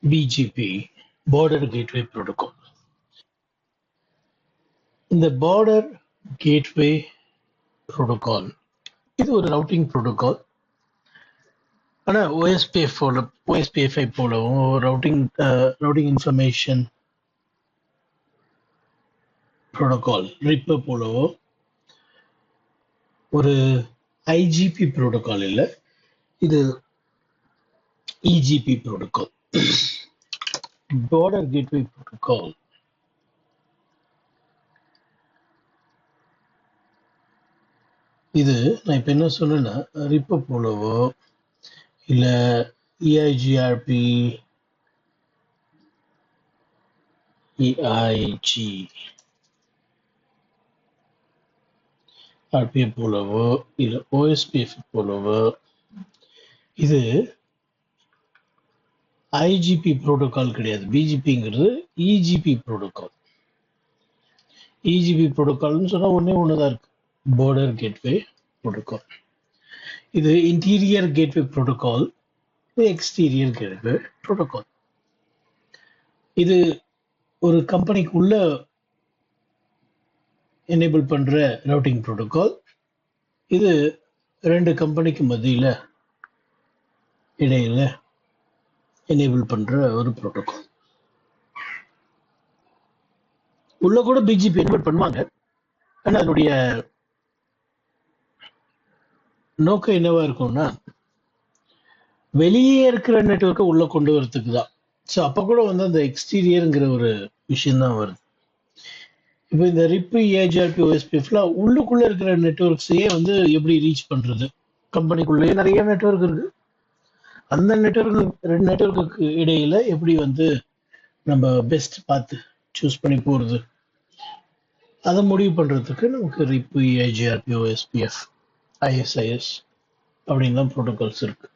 BGP, Border Gateway Protocol. இந்த Border Gateway Protocol இது ஒரு ரவுட்டிங் ப்ரோட்டோகால். ஆனால் OSPF போலவும் ரவுட்டிங் இன்ஃபர்மேஷன் ப்ரோட்டோகால் RIP போலவோ ஒரு IGP ப்ரோட்டோகால் இல்லை, இது EGP protocol, border gateway protocol. இது நான் இப்போ என்ன சொன்னேன்னா RIP போலவோ இல்லை EIGRP, RPA போலவோ இல்லை OSPF போலவோ இது IGP ப்ரோட்டோகால் கிடையாது. BGPங்கிறது EGP ப்ரோட்டோகால். EGP ப்ரோட்டோகால்னு சொன்னால் ஒன்று தான் இருக்கு, பார்டர் கேட்வே ப்ரோட்டோகால். இது interior gateway protocol, exterior gateway protocol. இது ஒரு கம்பெனிக்கு உள்ள எனேபிள் பண்ற ரவுட்டிங் ப்ரோட்டோகால். இது ரெண்டு கம்பெனிக்கு மத்தியில் இடையில எனேபிள் பண்ற ஒரு ப்ரோட்டோகால். உள்ள கூட BGP எனேபிள் பண்ணுவாங்க. ஆனால் அதனுடைய நோக்கம் என்னவா இருக்கும்னா வெளியே இருக்கிற நெட்வொர்க்கை உள்ள கொண்டு வரதுக்கு தான். ஸோ அப்போ கூட வந்து அந்த எக்ஸ்டீரியருங்கிற ஒரு விஷயம்தான் வருது. இப்போ இந்த RIP, EIGRP, OSPFலாம் உள்ளுக்குள்ள இருக்கிற நெட்வொர்க்ஸையே வந்து எப்படி ரீச் பண்றது? கம்பெனிக்குள்ளேயே நிறைய நெட்வொர்க் இருக்கு. அந்த ரெண்டு நெட்வொர்க்குக்கு இடையில எப்படி வந்து நம்ம பெஸ்ட் பார்த்து சூஸ் பண்ணி போறது, அதை முடிவு பண்றதுக்கு நமக்கு RIP, EIGRP, OSPF, ISIS அப்படின்லாம் ப்ரோட்டோகால்ஸ் இருக்கு.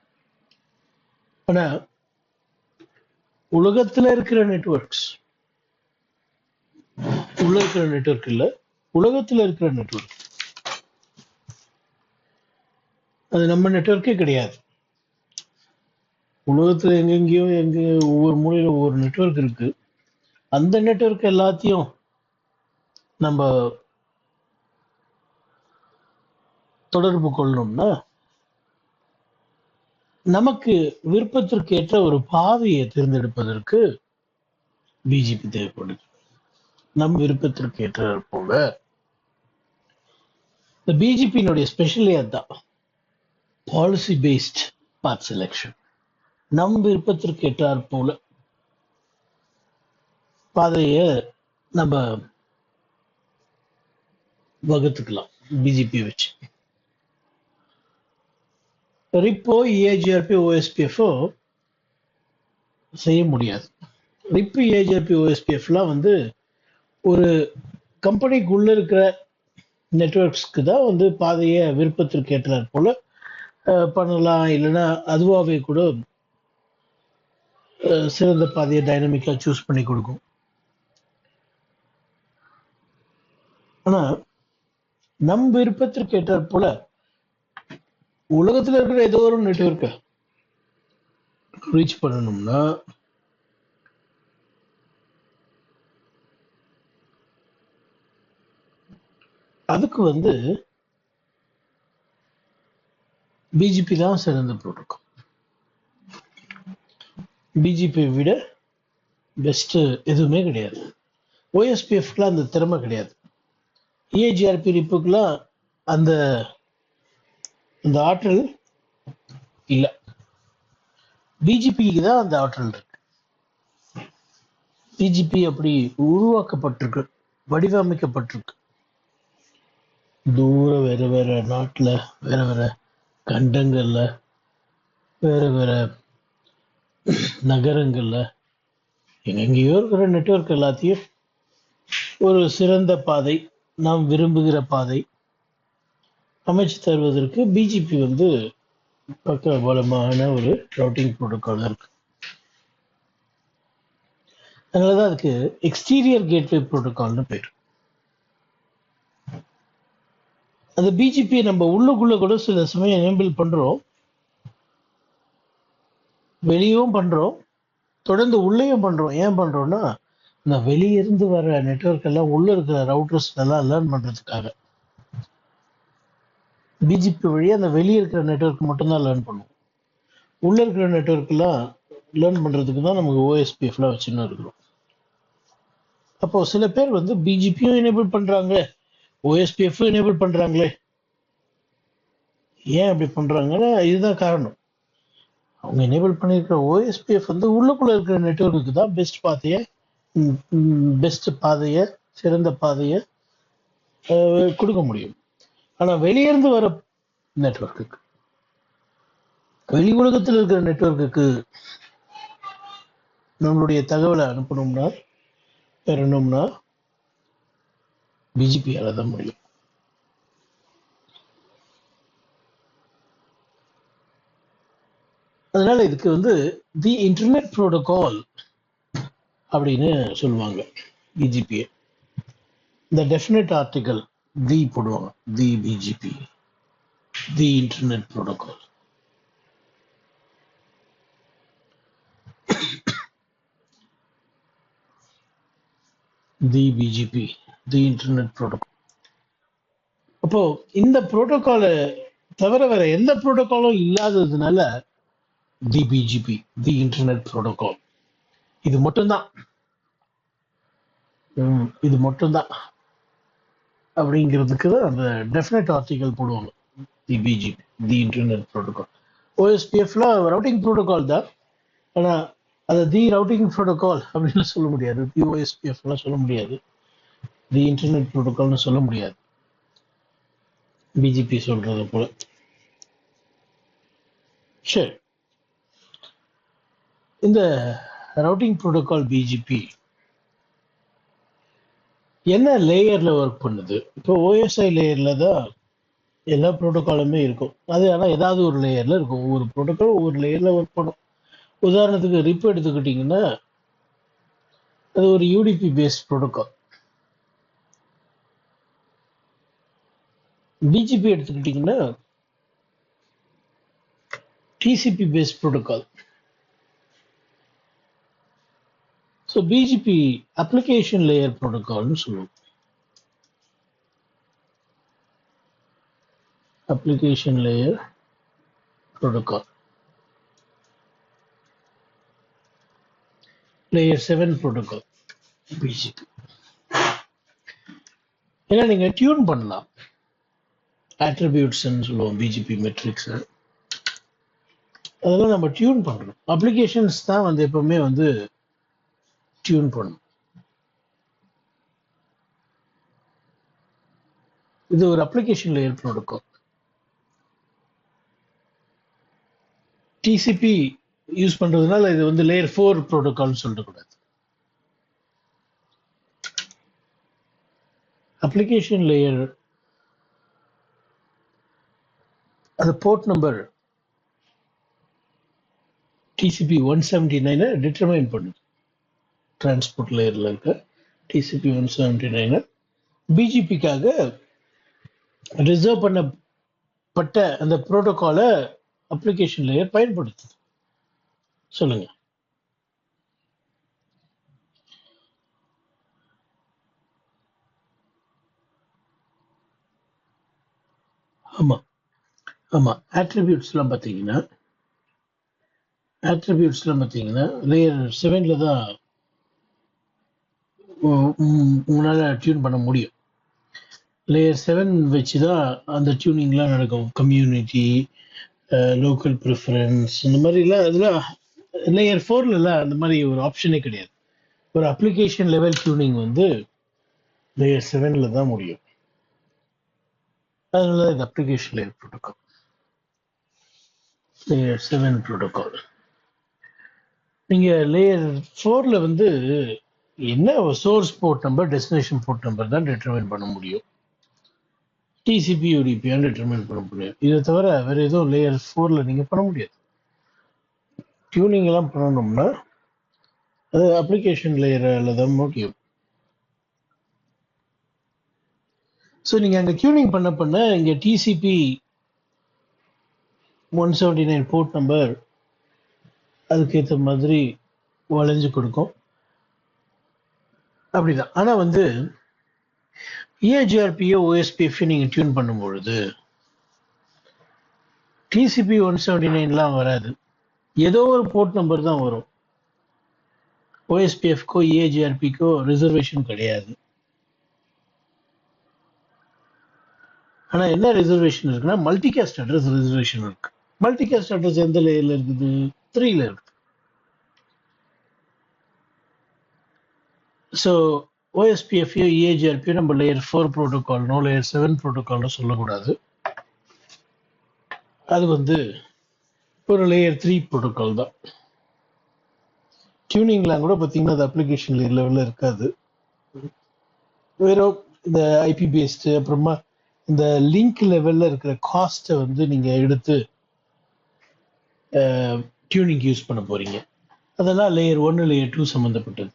ஆனா உலகத்துல இருக்கிற நெட்வொர்க்ஸ், உள்ள இருக்கிற நெட்வொர்க் இல்ல, உலகத்துல இருக்கிற நெட்வொர்க், அது நம்ம நெட்வொர்க்கே கிடையாது. உலகத்துல எங்கெங்கேயோ ஒவ்வொரு மூலையில ஒவ்வொரு நெட்வொர்க் இருக்கு. அந்த நெட்வொர்க் எல்லாத்தையும் நம்ம தொடர்பு கொள்ளணும்னா நமக்கு விருப்பத்திற்கு ஏற்ற ஒரு பாதையை தேர்ந்தெடுப்பதற்கு BGP தேவைப்படுது. நம் விருப்பத்திற்கு ஏற்ற போல இந்த BGP-னுடைய ஸ்பெஷலே அதுதான், பாலிசி பேஸ்ட் பாத் செலெக்ஷன். நம் விருப்பத்திற்கு ஏற்றார் போல பாதைய நம்ம வகுத்துக்கலாம் BGP வச்சு. RIP, EIGRP, OSPF செய்ய முடியாது. RIP, EIGRP, OSPFலாம் வந்து ஒரு கம்பெனிக்குள்ள இருக்கிற நெட்வொர்க்ஸ்க்கு தான் வந்து பாதையை விருப்பத்திற்கு ஏற்றார் போல பண்ணலாம். இல்லைன்னா அதுவாகவே கூட சிறந்த பாதையை டைனமிக்கா சூஸ் பண்ணி கொடுக்கும். ஆனா நம் விருப்பத்திற்கு ஏற்றார் போல உலகத்துல இருக்கிற ஏதோ ஒரு நெட்வொர்க்கை ரீச் பண்ணணும்னா அதுக்கு வந்து BGP தான் சிறந்த ப்ரோட்டோகால். BGP விட பெஸ்ட் எதுவுமே கிடையாது. OSPF-க்குலாம் அந்த திறமை கிடையாது. EIGRP, RIP-க்குலாம் அந்த ஆற்றல் இல்லை. BGP-க்கு தான் அந்த ஆற்றல் இருக்கு. BGP அப்படி உருவாக்கப்பட்டிருக்கு, வடிவமைக்கப்பட்டிருக்கு. தூர வேற வேற நாட்டுல, வேற வேற கண்டங்கள்ல, வேற வேற நகரங்கள்ல, எங்கெங்கேயோ இருக்கிற நெட்வொர்க் எல்லாத்தையும் ஒரு சிறந்த பாதை, நாம் விரும்புகிற பாதை அமைச்சு தருவதற்கு BGP வந்து பக்க பலமான ஒரு ரவுட்டிங் ப்ரோட்டோகால் இருக்கு. அதனாலதான் அதுக்கு எக்ஸ்டீரியர் கேட்வே ப்ரோட்டோகால்னு பேர். அந்த BGP நம்ம உள்ளுக்குள்ள கூட சில சமயம் எனேபிள் பண்றோம், வெளியவும் பண்றோம், தொடர்ந்து உள்ளேயும் பண்றோம். ஏன் பண்றோம்னா இந்த வெளியிருந்து வர நெட்வொர்க் எல்லாம் உள்ள இருக்கிற ரவுட்டர்ஸ் எல்லாம் லேர்ன் பண்றதுக்காக. பிஜிபி வழியா அந்த வெளியே இருக்கிற நெட்வொர்க் மட்டும்தான் லேர்ன் பண்ணுவோம். உள்ள இருக்கிற நெட்வொர்க்லாம் லேர்ன் பண்றதுக்கு தான் நமக்கு ஓஎஸ்பிஎஃப்லாம் வச்சுன்னு இருக்கிறோம். அப்போ சில பேர் வந்து பிஜிபியும் எனேபிள் பண்றாங்க, ஓஎஸ்பிஎஃப்பும் எனேபிள் பண்றாங்களே. ஏன் அப்படி பண்றாங்கன்னா இதுதான் காரணம். அவங்க எனேபிள் பண்ணியிருக்கிற ஓஎஸ்பிஎஃப் வந்து உள்ளுக்குள்ள இருக்கிற நெட்வொர்க்குக்கு தான் பெஸ்ட் பாதையை, சிறந்த பாதையை கொடுக்க முடியும். ஆனா வெளியிருந்து வர நெட்வொர்க்குக்கு, வெளி உலகத்தில் இருக்கிற நெட்வொர்க்குக்கு நம்மளுடைய தகவலை அனுப்பணும்னா பெறணும்னா பிஜிபியால தான் முடியும். அதனால இதுக்கு வந்து தி இன்டர்நெட் புரோட்டோகால் அப்படின்னு சொல்லுவாங்க பிஜிபியை. இந்த டெஃபினட் ஆர்டிகல் தி போடுவாங்க, the BGP, the internet protocol. The BGP, the internet protocol. அப்போ இந்த புரோட்டோகாலை தவிர வேற எந்த புரோட்டோகாலும் இல்லாததுனால the BGP, the internet protocol, இது மட்டும்தான் அப்படிங்கிறதுக்கு தான் அந்த டெஃபினட் ஆர்டிகல் போடுவாங்க, the BGP, the internet protocol. ஓஎஸ்பிஎஃப்ல ரவுட்டிங் புரோட்டோகால் தான், ஆனா அதை தி ரவுட்டிங் புரோட்டோகால் அப்படின்னு சொல்ல முடியாது, பிஓஎஸ்பிஎஃப்லாம் சொல்ல முடியாது, தி இன்டர்நெட் புரோட்டோகால்னு சொல்ல முடியாது பிஜிபி சொல்றது போல. சரி, இந்த ரவுட்டிங் புரோட்டோகால் பிஜிபி என்ன லேயர்ல ஒர்க் பண்ணுது? இப்போ ஓஎஸ்ஐ லேயர்ல தான் எல்லா ப்ரோட்டோகாலுமே இருக்கும். அது ஆனால் ஏதாவது ஒரு லேயர்ல இருக்கும். ஒவ்வொரு ப்ரோட்டோகால் ஒவ்வொரு லேயர்ல ஒர்க் பண்ணும். உதாரணத்துக்கு ரிப் எடுத்துக்கிட்டிங்கன்னா அது ஒரு யூடிபி பேஸ்ட் ப்ரோட்டோகால். பிஜிபி எடுத்துக்கிட்டிங்கன்னா TCP based protocol. So BGP application layer ப்ரோட்டோகால்னு சொல்லுவோம். Application layer protocol, layer 7 protocol BGP. ஏன்னா நீங்க டியூன் பண்ணலாம், அட்ரிபியூட்ஸ்ன்னு சொல்லுவோம் பிஜிபி மெட்ரிக்ஸ், அதெல்லாம் நம்ம டியூன் பண்றோம். அப்ளிகேஷன்ஸ் தான் வந்து எப்பவுமே வந்து டியூன் பண்ணும். இது ஒரு application layer protocol. TCP use பண்றதுனால இது வந்து லேயர் 4 ப்ரோட்டோகால்னு சொல்லக்கூடாது. அப்ளிகேஷன் லேயர் அது போர்ட் நம்பர் டிசிபி 179 டிட்டர்மைன் பண்ணுது. டிரான்ஸ்போர்ட் லேயர்ல இருக்க டிசிபி 179 பிஜிபிக்காக ரிசர்வ் பண்ணப்பட்ட அந்த புரோட்டோகாலை அப்ளிகேஷன் லேயர் பயன்படுத்துது. சொல்லுங்க. ஆமா ஆமா, ஆட்ரிபியூட்ஸ்லாம் பார்த்தீங்கன்னா லேயர் 7ல தான் உங்களால் டியூன் பண்ண முடியும். லேயர் 7 வச்சு தான் அந்த டியூனிங்லாம் நடக்கும். கம்யூனிட்டி, லோக்கல் ப்ரிஃபரன்ஸ், இந்த மாதிரிலாம் இதெல்லாம் லேயர் 4லலாம் அந்த மாதிரி ஒரு ஆப்ஷனே கிடையாது. ஒரு அப்ளிகேஷன் லெவல் டியூனிங் வந்து லேயர் 7ல தான் முடியும். அதனால இது application layer protocol, layer 7 protocol. நீங்க லேயர் 4ல வந்து என்ன source port number, destination port number தான் டிட்டர்மைன் பண்ண முடியும். டிசிபி யூடிபியான்னு டிட்டர்மைன் பண்ண முடியும். இதை தவிர வேற எதுவும் லேயர் 4ல நீங்க பண்ண முடியாது. டியூனிங் எல்லாம் பண்ணணும்னா அது அப்ளிகேஷன் லேயர்ல தான் முடியும். ஸோ நீங்க அங்க டியூனிங் பண்ண இங்க டிசிபி 179 போர்ட் நம்பர் அதுக்கேற்ற மாதிரி வளைஞ்சு கொடுக்கும். அப்படிதான். ஆனா வந்து EIGRPயோ OSPF நீங்க டியூன் பண்ணும் பொழுது TCP 179லாம் வராது. ஏதோ ஒரு போர்ட் நம்பர் தான் வரும். OSPFக்கோ EIGRPக்கோ ரிசர்வேஷன் கிடையாது. ஆனா என்ன ரிசர்வேஷன் இருக்குன்னா மல்டிகாஸ்ட் அட்ரஸ் ரிசர்வேஷன் இருக்கு. மல்டிகாஸ்ட் அட்ரஸ் எந்த லேயர்ல இருக்குது? 3ல இருக்கு. ஸோ OSPFயோ EIGRPயோ நம்ம லேயர் 4 ப்ரோட்டோகால்னோ லேயர் 7 ப்ரோட்டோகால்னோ சொல்லக்கூடாது. அது வந்து ஒரு லேயர் 3 ப்ரோட்டோகால் தான். டியூனிங்லாம் கூட பார்த்தீங்கன்னா அது அப்ளிகேஷன் லேயர் லெவலில் இருக்காது. வெறும் இந்த ஐபி பேஸ்டு அப்புறமா இந்த லிங்க் லெவலில் இருக்கிற காஸ்ட்டை வந்து நீங்கள் எடுத்து டியூனிங் யூஸ் பண்ண போறீங்க. அதெல்லாம் லேயர் 1 லேயர் 2 சம்மந்தப்பட்டது.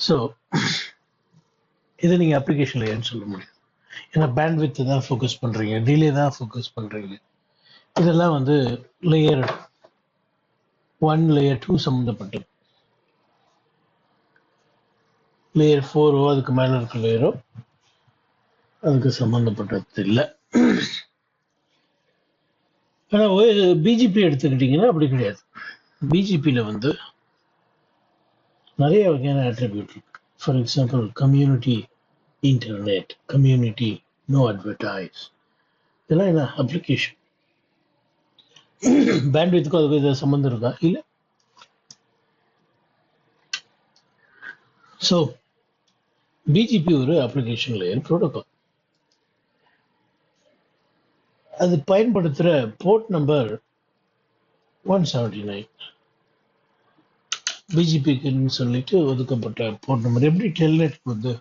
ஸோ இதை நீங்கள் அப்ளிகேஷன் லேயர்னு சொல்ல முடியும். ஏன்னா பேண்ட்வித் தான் ஃபோக்கஸ் பண்ணுறீங்க, டிலே தான் ஃபோக்கஸ் பண்ணுறீங்க. இதெல்லாம் வந்து லேயர் 1 லேயர் 2 சம்மந்தப்பட்டது. லேயர் 4ஓ அதுக்கு மேலே இருக்க லேயரோ அதுக்கு சம்மந்தப்பட்டது இல்லை. ஆனால் பிஜிபி எடுத்துக்கிட்டிங்கன்னா அப்படி கிடையாது. பிஜிபியில் வந்து நிறைய வகையான ஆட்ரிபியூட் இருக்கு. For example community internet, community no advertise, இதெல்லாம் என்ன அப்ளிகேஷன். பேண்ட்வித்துக்கும் அதுக்கு இது சம்மந்தம் இருக்கா? இல்லை. ஸோ பிஜிபி ஒரு அப்ளிகேஷன் லேயர் ப்ரோட்டோகால். அது பயன்படுத்துகிற போர்ட் நம்பர் 179 பிஜிபிக்குன்னு சொல்லிட்டு ஒதுக்கப்பட்ட போர்ட் நம்பர். எப்படி டெல்நெட் வந்து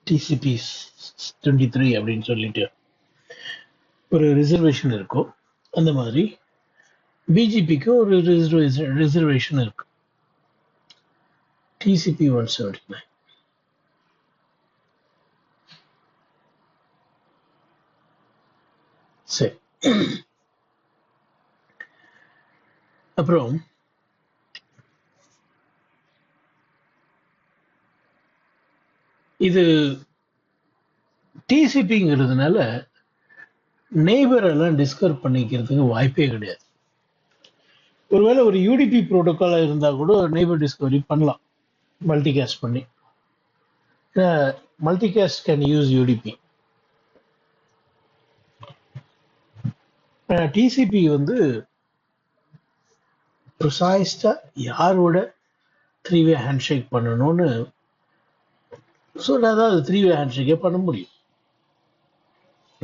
TCP 23 அப்படின்னு சொல்லிட்டு ஒரு ரிசர்வேஷன் இருக்கும், அந்த மாதிரி பிஜிபிக்கு ஒரு ரிசர்வேஷன் இருக்கு. TCP 179. சரி, அப்புறம் இது டிசிபிங்கிறதுனால நெய்பர் எல்லாம் டிஸ்கவர் பண்ணிக்கிறதுக்கு வாய்ப்பே கிடையாது. ஒருவேளை ஒரு யூடிபி ப்ரோட்டோகாலாக இருந்தால் கூட நெய்பர் டிஸ்கவரி பண்ணலாம் மல்டிகாஸ்ட் பண்ணி. Multicast can use UDP. TCP வந்து ப்ரிசைஸ்டா யாரோட 3-வே ஹேண்ட்ஷேக் பண்ணணும்னு சொன்னாதான் அது 3-வே ஹேண்ட்ஷேக்கே பண்ண முடியும்.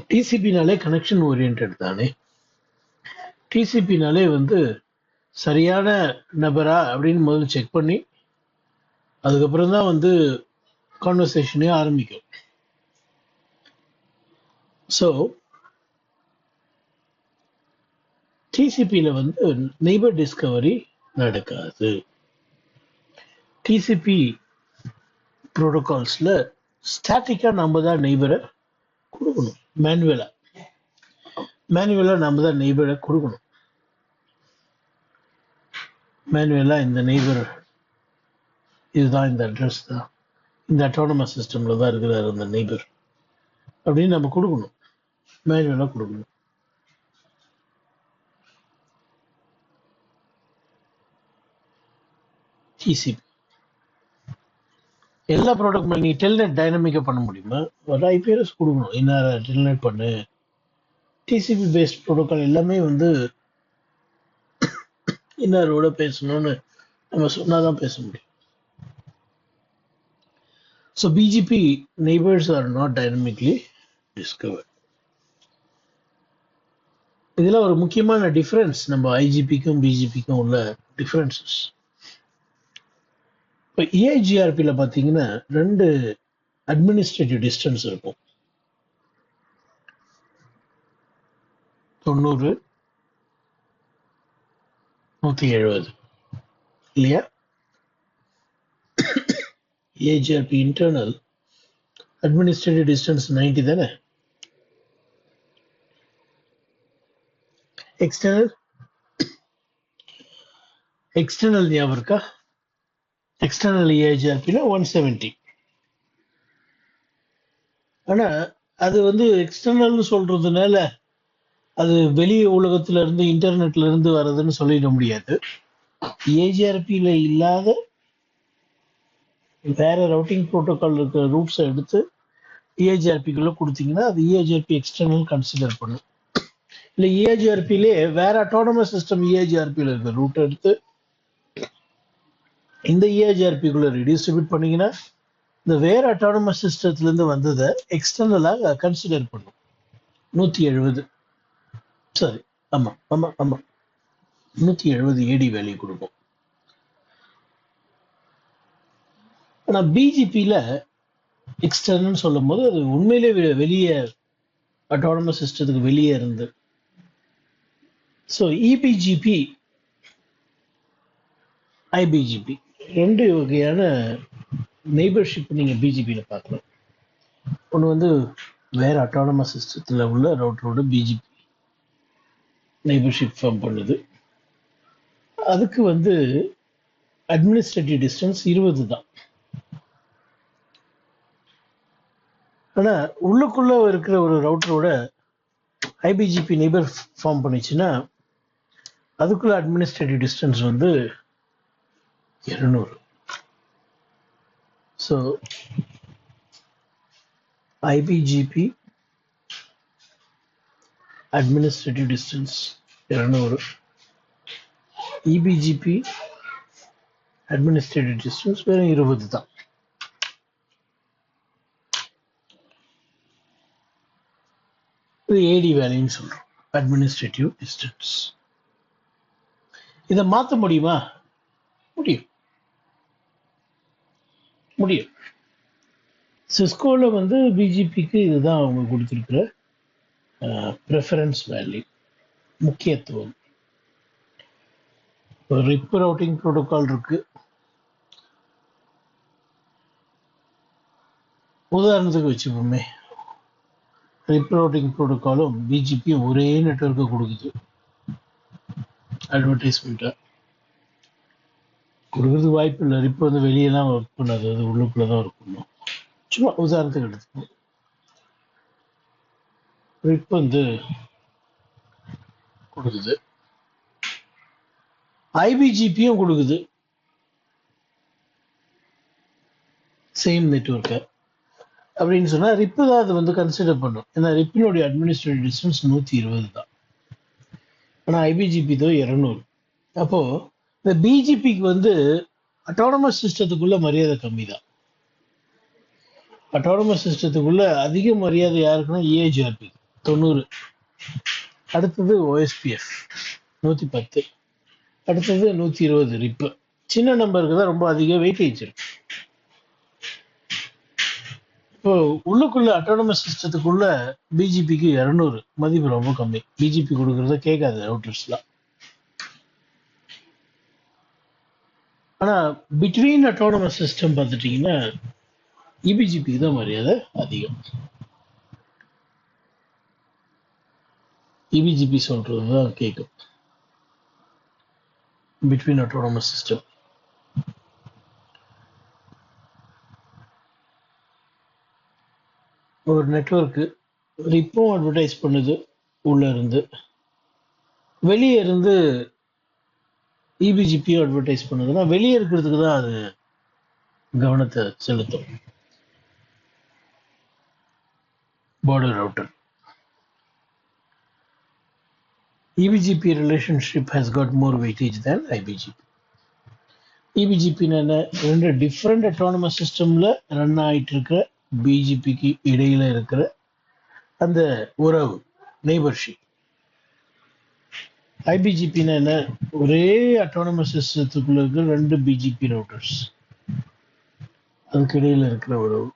டிசிபினாலே கனெக்ஷன் ஓரியன்ட் தானே. டிசிபினாலே வந்து சரியான நபரா அப்படின்னு முதல்ல செக் பண்ணி அதுக்கப்புறம் தான் வந்து கான்வர்சேஷனே ஆரம்பிக்கும். ஸோ டிசிபியில் வந்து நெய்பர் டிஸ்கவரி நடக்காது. டிசிபி ப்ரோட்டோகால்ஸில் ஸ்டாட்டிக்காக நம்ம தான் நெய்பரை கொடுக்கணும். மேனுவலாக நம்ம தான் நெய்பரை கொடுக்கணும். மேனுவலாக இந்த நெய்பர் இதுதான், இந்த அட்ரஸ் தான், இந்த அட்டானமஸ் சிஸ்டமில் தான் இருக்கிறார் அந்த நெய்பர் அப்படின்னு நம்ம கொடுக்கணும். மேனுவலாக கொடுக்கணும். TCP எல்லா ப்ராடக்ட் நீ டெல்நெட் டைனமிக்காக பண்ண முடியுமா? ஒரு ஐபி அட்ரஸ் கொடுக்கணும், என்ன டெல்நெட் பண்ணு. டிசிபி பேஸ்ட் ப்ரோட்டோகால் எல்லாமே வந்து இன்னாரோட பேசணும்னு நம்ம சொன்னாதான் பேச முடியும். So BGP neighbours are not dynamically discovered. இதில் ஒரு முக்கியமான டிஃப்ரென்ஸ் நம்ம ஐஜிபிக்கும் பிஜிபிக்கும் உள்ள டிஃப்ரென்சஸ். இப்போ EIGRPயில் பார்த்தீங்கன்னா 2 அட்மினிஸ்ட்ரேட்டிவ் டிஸ்டன்ஸ் இருக்கும். 90, 170 இல்லையா? EIGRP இன்டர்னல் அட்மினிஸ்ட்ரேட்டிவ் டிஸ்டன்ஸ் 90 தானே. எக்ஸ்டர்னல் எக்ஸ்டர்னல் ஞாபகம் இருக்கா? எக்ஸ்டர்னல் ஏஜிஆர்பியில் 170. ஆனால் அது வந்து எக்ஸ்டர்னல்னு சொல்கிறதுனால அது வெளி உலகத்துல இருந்து இன்டர்நெட்ல இருந்து வர்றதுன்னு சொல்லிட முடியாது. ஏஜிஆர்பியில் இல்லாத வேற ரவுட்டிங் ப்ரோட்டோகால் இருக்கிற ரூட்ஸை எடுத்து ஏஜிஆர்பிக்குள்ளே கொடுத்தீங்கன்னா அது ஏஜிஆர்பி எக்ஸ்டர்னல் கன்சிடர் பண்ணும். இல்லை ஏஜிஆர்பிலே வேற அட்டானமஸ் சிஸ்டம் ஏஜிஆர்பியில் இருக்கிற ரூட் எடுத்து இந்த ஏஜிஆர்பிக்குள்ளே ரீடிஸ்ட்ரிபியூட் பண்ணீங்கன்னா இந்த வேற அட்டானமஸ் சிஸ்டத்துலேருந்து வந்ததை எக்ஸ்டர்னலாக கன்சிடர் பண்ணும். 170 சரி, ஆமாம் ஆமாம் ஆமாம் 170 ஏடி வேல்யூ கொடுக்கும். ஆனால் பிஜிபியில் எக்ஸ்டர்னல் சொல்லும் போது அது உண்மையிலே வெளியே அட்டானமஸ் சிஸ்டத்துக்கு வெளியே இருந்து. ஸோ இபிஜிபி ஐபிஜிபி 2 வகையான நெய்பர்ஷிப் நீங்கள் பிஜிபியில் பார்க்கலாம். ஒன்று வந்து வேற அட்டானமஸ் சிஸ்டத்தில் உள்ள ரவுட்டரோட பிஜிபி நெய்பர்ஷிப் ஃபார்ம் பண்ணுது. அதுக்கு வந்து அட்மினிஸ்ட்ரேட்டிவ் டிஸ்டன்ஸ் 20 தான். ஆனால் உள்ளுக்குள்ள இருக்கிற ஒரு ரவுட்டரோட ஐபிஜிபி நெய்பர் ஃபார்ம் பண்ணிச்சுன்னா அதுக்குள்ள அட்மினிஸ்ட்ரேட்டிவ் டிஸ்டன்ஸ் வந்து 200. ஸோ IBGP administrative distance 200, EBGP administrative distance வெறும் 20 தான். இது ஏடி வேல்யூன்னு சொல்றோம், அட்மினிஸ்ட்ரேட்டிவ் டிஸ்டன்ஸ். இதை மாற்ற முடியுமா? முடியும் முடியும். சிஸ்கோவில் வந்து பிஜிபிக்கு இதுதான் அவங்க கொடுத்துருக்குற ப்ரெஃபரன்ஸ் வேல்யூ, முக்கியத்துவம். ரிப் ரவுட்டிங் ப்ரோட்டோகால் இருக்கு. உதாரணத்துக்கு வச்சுப்போமே, ரிப் ரவுட்டிங் ப்ரோட்டோகாலும் பிஜிபியும் ஒரே நெட்வொர்க்கை கொடுக்குது. அட்வர்டைஸ்மெண்ட்டை கொடுக்குறது வாய்ப்பு இல்லை. ரிப் வந்து வெளியெல்லாம் ஒர்க் பண்ணாது, அது உள்ளுக்குள்ளே தான் ஒர்க் பண்ணும். சும்மா உதாரணத்துக்கு எடுத்துக்கணும். ரிப் வந்து கொடுக்குது, ஐபிஜிபியும் கொடுக்குது சேம் நெட்வொர்க்கை. அப்படின்னு சொன்னால் ரிப்பு தான் அது வந்து கன்சிடர் பண்ணும். ஏன்னா ரிப்பினுடைய அட்மினிஸ்ட்ரேட்டிவ் டிஸ்டன்ஸ் 120 தான், ஆனால் ஐபிஜிபி தான் 200. அப்போது இந்த பிஜிபிக்கு வந்து அட்டானமஸ் சிஸ்டத்துக்குள்ள மரியாதை கம்மி தான். அட்டானமஸ் சிஸ்டத்துக்குள்ள அதிக மரியாதை யாருக்குன்னா ஏஜிஆர்பி 90, அடுத்தது ஓஎஸ்பிஎஃப் 110, அடுத்தது 120 ரிப்பு. சின்ன நம்பருக்கு தான் ரொம்ப அதிக வெயிட்டேஜ் இருக்கு. இப்போ உள்ளுக்குள்ள அட்டானமஸ் சிஸ்டத்துக்குள்ள பிஜிபிக்கு 200 மதிப்பு ரொம்ப கம்மி. பிஜிபி கொடுக்கறத கேட்காது ரவுட்டர்ஸ்லாம். ஆனால் பிட்வீன் அட்டானமஸ் சிஸ்டம் பார்த்துட்டிங்கன்னா இபிஜிபிக்கு தான் மரியாதை அதிகம். இபிஜிபி சொல்றது தான் கேட்கும் பிட்வீன் அட்டானமஸ் சிஸ்டம். ஒரு நெட்வொர்க்கு ரிப்பும் அட்வர்டைஸ் பண்ணுது உள்ள இருந்து, வெளியே இருந்து இபிஜிபியும் அட்வர்டைஸ் பண்ணுதுன்னா வெளியே இருக்கிறதுக்கு தான் அது கவனத்தை செலுத்தும். Border router EBGP relationship has got more weightage than IBGP. EBGP என்ன, ரெண்டு டிஃப்ரெண்ட் அட்டானமஸ் சிஸ்டம்ல ரன் ஆயிட்டு இருக்கிற பிஜிபிக்கு இடையில இருக்கிற அந்த உறவு, நெய்பர்ஷிப். ஐபிஜிபின்னா என்ன, ஒரே அட்டானமஸ் சிஸ்டத்துக்குள்ள இருக்கிற ரெண்டு பிஜிபி ரவுட்டர்ஸ், அதுக்கு இடையில இருக்கிற உறவு.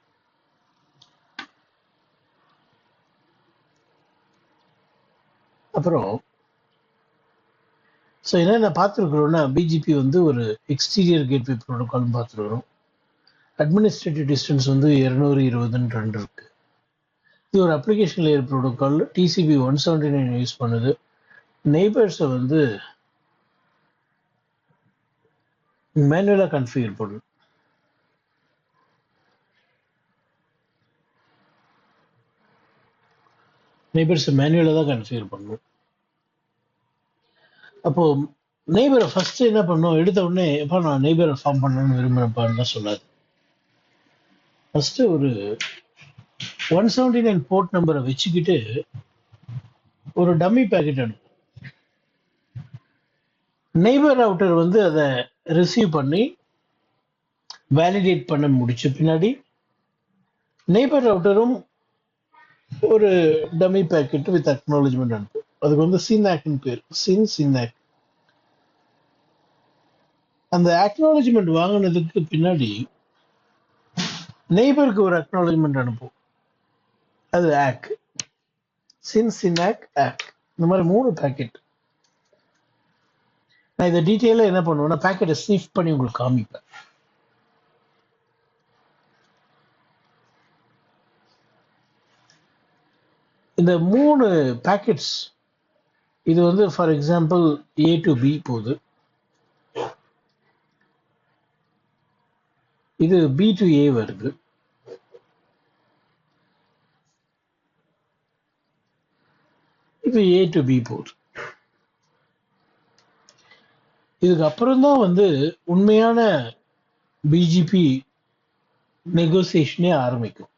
அப்புறம் ஸோ என்னென்ன பார்த்துருக்குறோம்னா, பிஜிபி வந்து ஒரு எக்ஸ்டீரியர் கேட்வே ப்ரோட்டோகால்னு பார்த்துருக்குறோம். அட்மினிஸ்ட்ரேட்டிவ் டிஸ்டன்ஸ் வந்து 220 இருக்கு. இது ஒரு application layer protocol. TCP 179 use பண்ணுது. நெய்பர்ஸை வந்து மேனுவலாக கன்ஃபிகர் பண்ணணும். நெய்பர்ஸை மேனுவலாக தான் கன்ஃபிகர் பண்ணணும். அப்போ நெய்பரை ஃபர்ஸ்ட் என்ன பண்ணணும், எடுத்த உடனே எப்போ நான் நெய்பரை ஃபார்ம் பண்ணணும்னு விரும்புகிறப்பான்னு தான் சொல்லாது. ஃபர்ஸ்ட் ஒரு 179 போர்ட் நம்பரை வச்சுக்கிட்டு ஒரு டம்மி பேக்கெட் அனுப்பும். நெய்பர் ரவுட்டர் வந்து அதை ரிசீவ் பண்ணி வேலிடேட் பண்ண முடிச்ச பின்னாடி நெய்பர் ரவுட்டரும் ஒரு டம்மி பேக்கெட் வித் அக்னாலஜ்மெண்ட் அனுப்பும். அதுக்கு வந்து சினாக்னு பேர், சினாக். அந்த அக்னாலஜ்மெண்ட் வாங்கினதுக்கு பின்னாடி நெய்பருக்கு ஒரு அக்னாலஜ்மெண்ட் அனுப்பும், அது ஆக், சினாக் ஆக். இந்த மாதிரி 3 பேக்கெட். நான் இதை டீட்டெயிலாக என்ன பண்ணுவேன்னா பேக்கெட்டை ஸ்னிஃப் பண்ணி உங்களுக்கு காமிப்பேன். இந்த 3 பேக்கெட்ஸ் இது வந்து for example A to B போகுது, இது B to A வருது, இது A to B போகுது. இதுக்கு அப்புறம் தான் வந்து உண்மையான பிஜிபி நெகோசியேஷனே ஆரம்பிக்கும்.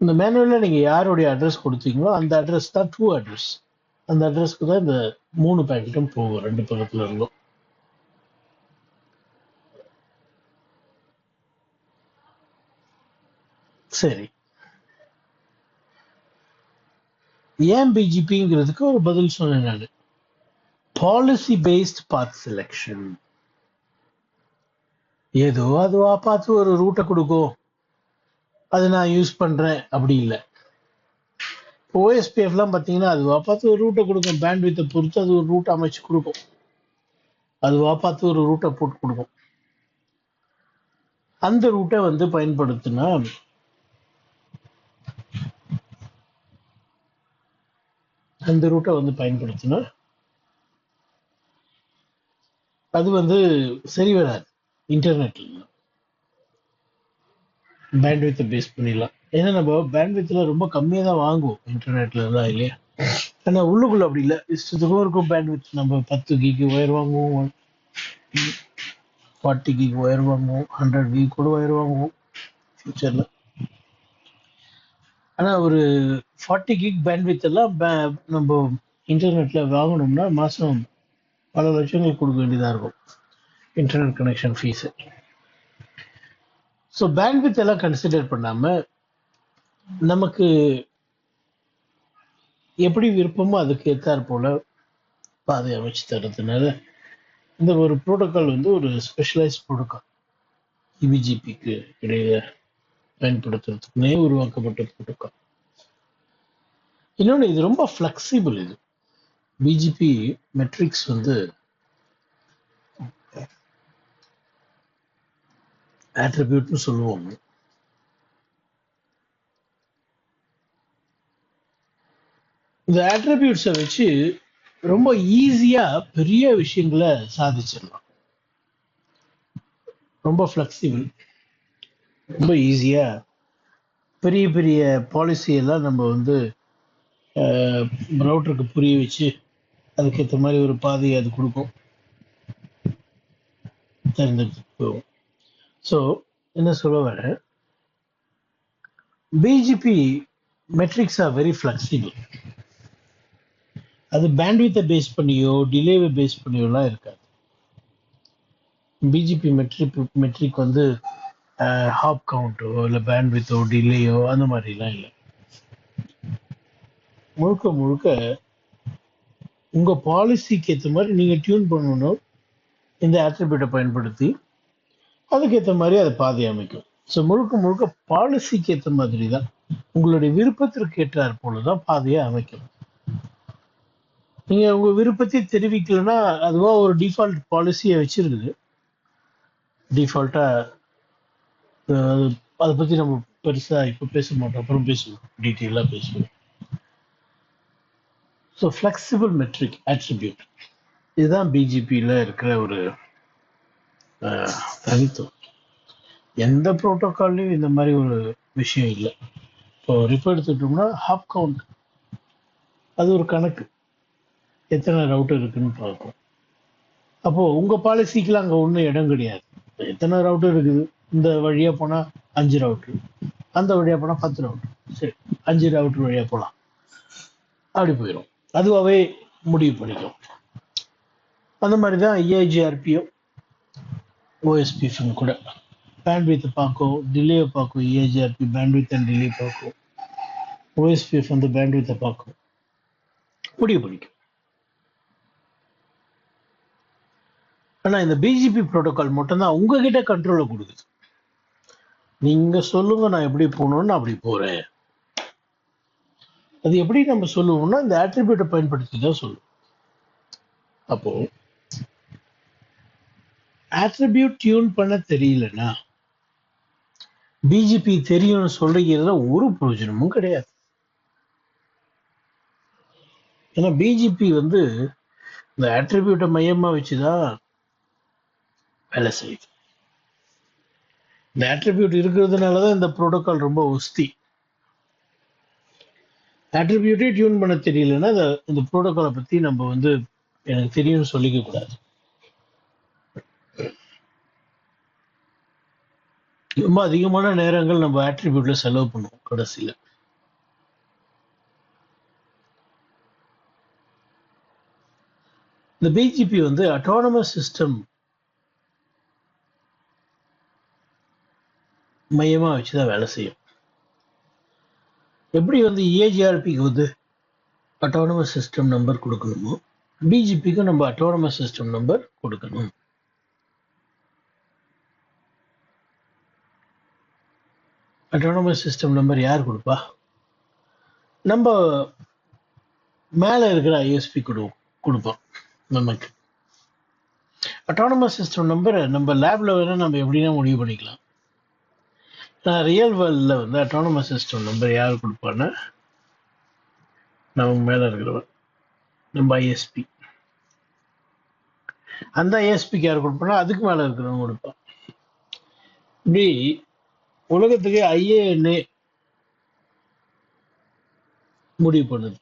இந்த மேனுவலில் நீங்கள் யாருடைய அட்ரஸ் கொடுத்தீங்களோ அந்த அட்ரஸ் தான் ட்ரூ அட்ரஸ். அந்த அட்ரஸ்க்கு தான் இந்த 3 பேக்கெட்டும் போகும் 2 பக்கத்துல இருந்தும். சரி, ஏன் பிஜிபிங்கிறதுக்கு ஒரு பதில் சொன்னேன் நான். பாலிசி பேஸ்ட் பாத் செலெக்ஷன். ஏதோ அதுவா பார்த்து ஒரு ரூட்டை கொடுக்கும், அது நான் யூஸ் பண்றேன் அப்படி இல்லை. ஓஎஸ்பிஎஃப்லாம் பார்த்தீங்கன்னா அதுவா பார்த்து ஒரு ரூட்டை கொடுக்கும், பேண்ட்வித்தை பொறுத்து அது ஒரு ரூட் அமைச்சு கொடுக்கும், அதுவா பார்த்து ஒரு ரூட்டை போட்டு கொடுக்கும். அந்த ரூட்டை வந்து பயன்படுத்தினா அது வந்து சரி வராது. இன்டர்நெட்ல பேண்ட்வித்தை பேஸ் பண்ணிடலாம். ஏன்னா நம்ம பேண்ட்வித்ல ரொம்ப கம்மியாக தான் வாங்குவோம் இன்டர்நெட்ல தான் இல்லையா. ஆனா உள்ளுக்குள்ள அப்படி இல்லை, இஷ்டத்துக்கும் இருக்கும் பேண்ட்வித். நம்ம 10 GB ஒயர் வாங்குவோம், 40 GB ஒயர் வாங்குவோம், 100 GB கூட ஒயர் வாங்குவோம் ஃபியூச்சர்ல. ஆனா ஒரு 40 GB பேண்ட்வித் எல்லாம் நம்ம இன்டர்நெட்ல வாங்கணும்னா மாசம் பல லட்சங்கள் கொடுக்க வேண்டியதா இருக்கும் internet connection fees. So bandwidth எல்லாம் கன்சிடர் பண்ணாம நமக்கு எப்படி விருப்பமோ அதுக்கு ஏற்றாற் போல பாதை அமைச்சு தரதுனால இந்த ஒரு ப்ரோட்டோக்கால் வந்து ஒரு ஸ்பெஷலைஸ்ட் ப்ரோட்டோக்கால், இபிஜிபிக்கு இடையில பயன்படுத்துறதுக்குனே உருவாக்கப்பட்ட ப்ரோட்டோக்கால். இன்னொன்று, இது ரொம்ப ஃப்ளெக்சிபிள். இது பிஜிபி மெட்ரிக்ஸ் வந்து ஆட்ரிபியூட்னு சொல்லுவாங்க. இந்த ஆட்ரிபியூட்ஸை வச்சு ரொம்ப ஈஸியா பெரிய விஷயங்களை சாதிச்சிடலாம். ரொம்ப ஃப்ளெக்சிபிள், ரொம்ப ஈஸியா பெரிய பெரிய பாலிசி எல்லாம் நம்ம வந்து ரவுட்டருக்கு புரிய வச்சு அதுக்கேற்ற மாதிரி ஒரு பாதையை அது கொடுக்கும், தேர்ந்தெடுத்து போகும். ஸோ என்ன சொல்ல வர, BGP metrics are very flexible. அது பேண்ட்வித்தை பேஸ் பண்ணியோ டிலேவை பேஸ் பண்ணியோலாம் இருக்காது. பிஜிபி மெட்ரிக் வந்து ஹாப் கவுண்டோ இல்லை பேண்ட்வித்தோ டிலேயோ அந்த மாதிரிலாம் இல்லை. முழுக்க முழுக்க உங்க பாலிசிக்கு ஏற்ற மாதிரி நீங்க டியூன் பண்ணணும். இந்த ஆட்ரிபியூட்டை பயன்படுத்தி அதுக்கேற்ற மாதிரி அதை பாதை அமைக்கும். ஸோ முழுக்க முழுக்க பாலிசிக்கு ஏற்ற மாதிரி தான், உங்களுடைய விருப்பத்திற்கு ஏற்றாற் போலதான் பாதையை அமைக்கும். நீங்க உங்க விருப்பத்தை தெரிவிக்கலன்னா அதுவா ஒரு டிஃபால்ட் பாலிசியை வச்சிருக்குது. டிஃபால்ட்டா அதை பத்தி நம்ம பெருசா இப்ப பேச மாட்டோம், அப்புறம் பேசுவோம், டீட்டெயிலா பேசுவோம். So flexible metric attribute. இதுதான் பிஜிபியில் இருக்கிற ஒரு தனித்துவம். எந்த ப்ரோட்டோகால்லையும் இந்த மாதிரி ஒரு விஷயம் இல்லை. இப்போ ரிப் எடுத்துட்டோம்னா ஹாப் கவுண்ட், அது ஒரு கணக்கு, எத்தனை ரவுட்டர் இருக்குன்னு பார்க்கும். அப்போது உங்கள் பாலிசிக்கெலாம் அங்கே ஒன்றும் இடம் கிடையாது. எத்தனை ரவுட்டர் இருக்குது, இந்த வழியாக போனால் 5 ரவுட்ரு, அந்த வழியாக போனால் 10 ரவுட்ரு, சரி 5 ரவுட்ரு வழியாக போகலாம், அப்படி போயிடும், அதுவாகவே முடிவு பண்ணிக்கும். அந்த மாதிரி தான் இஏஜிஆர்பியும் ஓஎஸ்பிஎஃப்னு கூட பேண்ட்வித்தை பார்க்கும், டிலே பார்க்கும். இஏஜிஆர்பி பேண்ட்வித் அண்ட் டிலே பார்க்கும், ஓஎஸ்பிஎஃப் வந்து பேண்ட்வித்தை பார்க்கும், முடிவு பண்ணிக்கும். ஆனால் இந்த பிஜிபி ப்ரோட்டோகால் மட்டும்தான் உங்ககிட்ட கண்ட்ரோலை கொடுக்குது. நீங்க சொல்லுங்க நான் எப்படி போகணும்னு அப்படி போறேன். அது எப்படி நம்ம சொல்லுவோம்னா இந்த ஆட்ரிபியூட்டை பயன்படுத்தி தான் சொல்லுவோம். அப்போ ஆட்ரிபியூட் டியூன் பண்ண தெரியலன்னா பிஜிபி தெரியும்னு சொல்றதுல ஒரு பிரயோஜனமும் கிடையாது. ஏன்னா பிஜிபி வந்து இந்த ஆட்ரிபியூட்டை மையமா வச்சுதான் வேலை செய்யுது. இந்த ஆட்ரிபியூட் இருக்கிறதுனாலதான் இந்த ப்ரோட்டோகால் ரொம்ப ஒஸ்தி. ஆட்ரிபியூட்டே டியூன் பண்ண தெரியலன்னா இந்த ப்ரோட்டோகாலை பத்தி நம்ம வந்து எனக்கு தெரியும்னு சொல்லிக்க கூடாது. ரொம்ப அதிகமான நேரங்கள் நம்ம ஆட்ரிபியூட்ல செலவு பண்ணுவோம் கடைசியில. இந்த பிஜிபி வந்து அட்டானமஸ் சிஸ்டம் மையமா வச்சுதான் வேலை செய்யும். எப்படி வந்து ஏஜிஆர்பிக்கு வந்து அட்டானமஸ் சிஸ்டம் நம்பர் கொடுக்கணுமோ பிஜிபிக்கு நம்ம அட்டானமஸ் சிஸ்டம் நம்பர் கொடுக்கணும். அட்டானமஸ் சிஸ்டம் நம்பர் யார் கொடுப்பா? நம்ம மேல இருக்கிற ஐஎஸ்பி கொடுப்போம். நமக்கு அட்டானமஸ் சிஸ்டம் நம்பரை நம்ம லேப்ல வேணா நம்ம எப்படின்னா முடிவு பண்ணிக்கலாம். ரியல் வேர்ல்ட்ல வந்து அட்டானமஸ் சிஸ்டம் நம்பர் யார் கொடுப்பான்னா நமக்கு மேல இருக்கிறவன், நம்ம ஐஎஸ்பி. அந்த ஐஎஸ்பிக்கு யார் கொடுப்பானா அதுக்கு மேல இருக்கிறவங்க கொடுப்பான். இப்படி உலகத்துக்கு ஐஏஎன்ஏ முடிவு பண்ணுது.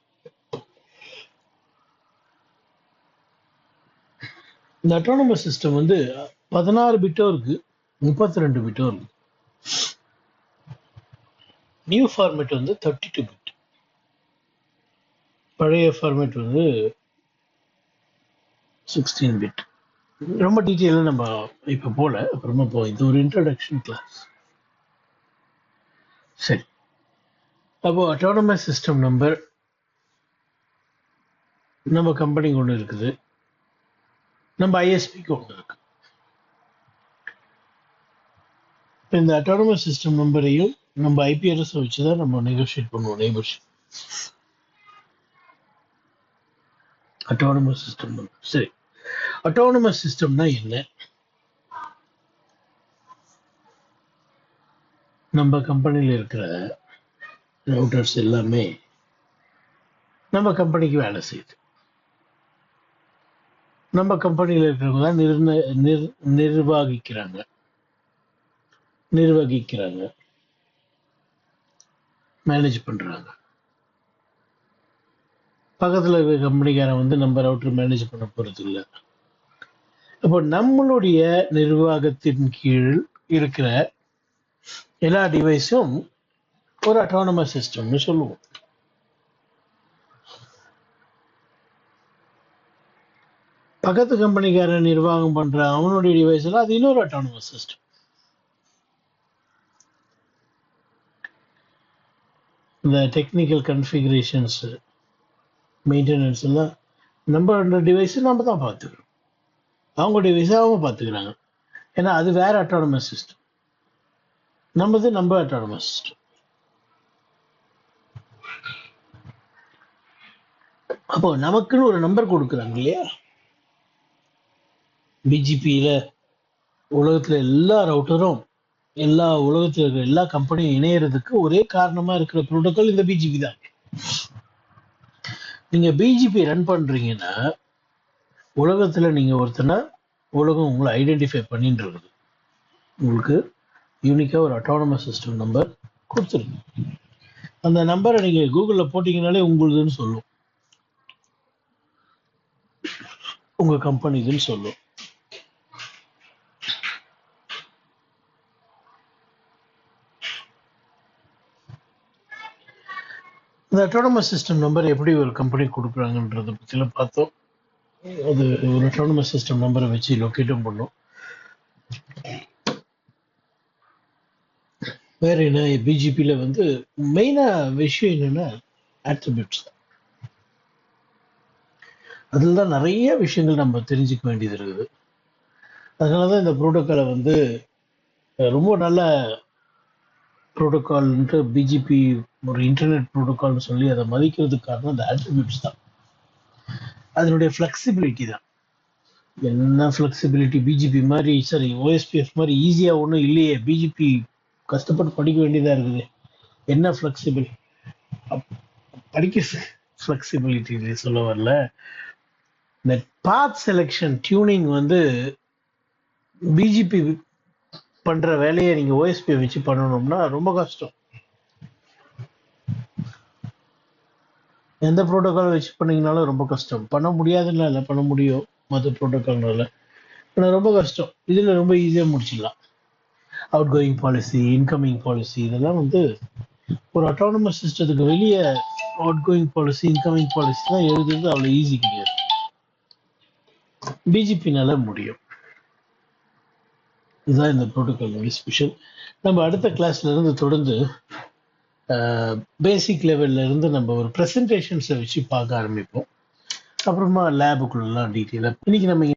இந்த அட்டானமஸ் சிஸ்டம் வந்து 16 பிட்டோ இருக்கு, 32 பிட்டோ இருக்கு. நியூ ஃபார்மேட் வந்து 32 பிட். பழைய ஃபார்மேட் வந்து 16 பிட். ரொம்ப டீட்டெயிலாக நம்ம இப்போ போல, அப்புறமா போவோம். இது ஒரு இன்ட்ரடக்ஷன் கிளாஸ். சரி, அப்போ அட்டானமஸ் சிஸ்டம் நம்பர் நம்ம கம்பெனிக்கு ஒன்று இருக்குது, நம்ம ஐஎஸ்பிக்கு ஒன்று இருக்கு. இந்த அட்டானமஸ் சிஸ்டம் நம்பரையும் நம்ம ஐபி அட்ரஸ் வச்சுதான் நம்ம நெகோஷியேட் பண்ணுவோம். Neighbourship autonomous system number. சரி, அட்டானமஸ் சிஸ்டம்னா என்ன? நம்ம கம்பெனியில் இருக்கிற ரவுட்டர்ஸ் எல்லாமே நம்ம கம்பெனிக்கு வேலை செய்யுது. நம்ம கம்பெனியில் இருக்கிறவங்க தான் நிர்வகிக்கிறாங்க, மேனேஜ் பண்றாங்க. பக்கத்தில் இருக்கிற கம்பெனிக்காரன் வந்து நம்ம ரவுட்டர் மேனேஜ் பண்ண போறது இல்லை. அப்போ நம்மளுடைய நிர்வாகத்தின் கீழ் இருக்கிற எல்லா டிவைஸும் ஒரு அட்டானமஸ் சிஸ்டம்னு சொல்லுவோம். பக்கத்து கம்பெனிக்காரன் நிர்வாகம் பண்ற அவனுடைய டிவைஸ் எல்லாம் அது இன்னொரு அட்டானமஸ் சிஸ்டம். இந்த டெக்னிக்கல் கன்ஃபிகரேஷன்ஸ், மெயின்டெனன்ஸ் எல்லாம் நம்ம டிவைஸ் நம்ம தான் பார்த்துக்கிறோம், அவங்க டிவைஸை அவங்க பார்த்துக்கிறாங்க. ஏன்னா அது வேற அட்டானமஸ் சிஸ்டம், நம்ம அட்டானமஸ் சிஸ்டம். அப்போ நமக்குன்னு ஒரு நம்பர் கொடுக்குறாங்க இல்லையா? பிஜிபியில உலகத்துல எல்லா ரவுட்டரும் உலகத்துல இருக்கிற எல்லா கம்பெனியும் இணையறதுக்கு ஒரே காரணமா இருக்கிற புரோட்டோகால் இந்த பிஜிபி தான். நீங்க பிஜிபி ரன் பண்றீங்கன்னா உலகத்துல நீங்க ஒருத்தனா உலகம் உங்களை ஐடென்டிஃபை பண்ணிட்டு இருக்குது. உங்களுக்கு யூனிக்கா ஒரு அட்டானமஸ் சிஸ்டம் நம்பர் கொடுத்துருக்கு. அந்த நம்பரை நீங்க கூகுள்ல போட்டீங்கனாலே உங்களுதுன்னு சொல்லும், உங்க கம்பெனிதுன்னு சொல்லும். இந்த அட்டானமஸ் சிஸ்டம் நம்பர் எப்படி ஒரு கம்பெனி கொடுக்குறாங்கன்றத பற்றிலாம் பார்த்தோம். அது ஒரு அட்டானமஸ் சிஸ்டம் நம்பரை வச்சு லொக்கேட்டும் பண்ணும். வேற என்ன, பிஜிபியில் வந்து மெயினாக விஷயம் என்னென்னா ஆட்ரிபியூட்ஸ். அதில் தான் நிறைய விஷயங்கள் நம்ம தெரிஞ்சுக்க வேண்டியது இருக்குது. அதனால தான் இந்த ப்ரோட்டோக்காலை வந்து ரொம்ப நல்ல ப்ரோட்டோக்கால்ன்ட்டு பிஜிபி ஒரு இன்டர்நெட் ப்ரோட்டோக்கால்னு சொல்லி அதை மதிக்கிறதுக்கு காரணம் அந்த ஆட்ரிபியூட்ஸ் தான், அதனுடைய ஃப்ளெக்சிபிலிட்டி தான். என்ன ஃப்ளெக்சிபிலிட்டி பிஜிபி மாதிரி, சரி ஓஎஸ்பிஎஃப் மாதிரி ஈஸியாக ஒன்றும் இல்லையே. பிஜிபி கஷ்டப்பட்டு படிக்க வேண்டியதாக இருக்குது. என்ன ஃப்ளெக்சிபிள் படிக்க ஃப்ளெக்சிபிலிட்டி சொல்ல வரல. இந்த பாத் செலெக்ஷன் டியூனிங் வந்து பிஜிபி பண்ற வேலையை நீங்க ஓஎஸ்பி வச்சு பண்ணணும்னா ரொம்ப கஷ்டம். எந்த ப்ரோட்டோக்கால் வச்சு பண்ணீங்கனாலும் ரொம்ப கஷ்டம். பண்ண முடியாதுன்னா இல்லை, பண்ண முடியும் மற்ற ப்ரோட்டோக்கால்னால, ஆனால் ரொம்ப கஷ்டம். இதில் ரொம்ப ஈஸியாக முடிச்சிடலாம். Out going policy, incoming policy, இதெல்லாம் வந்து ஒரு அட்டானமஸ் சிஸ்டத்துக்கு வெளியே out going policy, incoming policy தான் எழுதுறது அவ்வளோ ஈஸி கிடையாது. பிஜிபினால முடியும். இதுதான் இந்த ப்ரோட்டோக்கால் ஸ்பெஷல். நம்ம அடுத்த கிளாஸ்ல இருந்து தொடர்ந்து பேசிக் லெவல்ல இருந்து நம்ம ஒரு ப்ரெசன்டேஷன்ஸை வச்சு பார்க்க ஆரம்பிப்போம். அப்புறமா லேபுக்குள்ளலாம் டீட்டெயிலாக இன்னைக்கு நம்ம